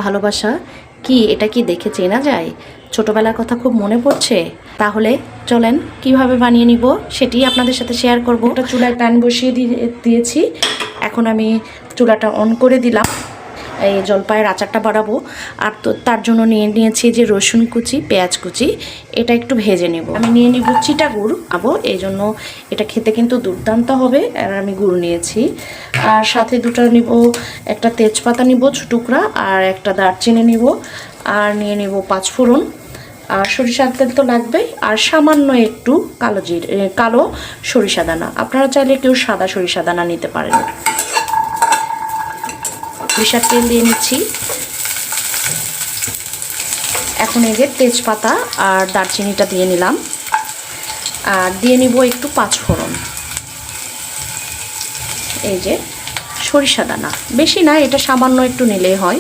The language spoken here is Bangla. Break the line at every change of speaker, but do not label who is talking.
ভালোবাসা কি এটা কি দেখে চেনা যায়? ছোটবেলার কথা খুব মনে পড়ছে? তাহলে চলেন কিভাবে বানিয়ে নিব সেটি আপনাদের সাথে শেয়ার করব। একটা চুলায় প্যান বসিয়ে দিয়েছি। এখন আমি চুলাটা অন করে দিলাম। এই জলপাইয়ের আচারটা বাড়াবো। আর তো তার জন্য নিয়েছি যে রসুন কুচি, পেঁয়াজ কুচি, এটা একটু ভেজে নেব। আমি নিয়ে নিব চিটা গুড় এই জন্য এটা খেতে কিন্তু দুর্দান্ত হবে। আর আমি গুড় নিয়েছি, আর সাথে নিব একটা তেজপাতা নিব টুকরা, আর একটা দারচিনি নিব, আর নিয়ে নিব 5 ফোড়ন, আর সরিষার তেল তো লাগবেই, আর সামান্য একটু কালো সরিষা দানা। আপনারা চাইলে কেউ সাদা সরিষা দানা নিতে পারেন। সরিষার তেল দিয়ে নিচ্ছি। এখন এই যে তেজপাতা আর দারচিনিটা দিয়ে নিলাম, আর দিয়ে নিব একটু 5 ফোড়ন। এই যে সরিষা দানা বেশি না, এটা সামান্য একটু নিলেই হয়।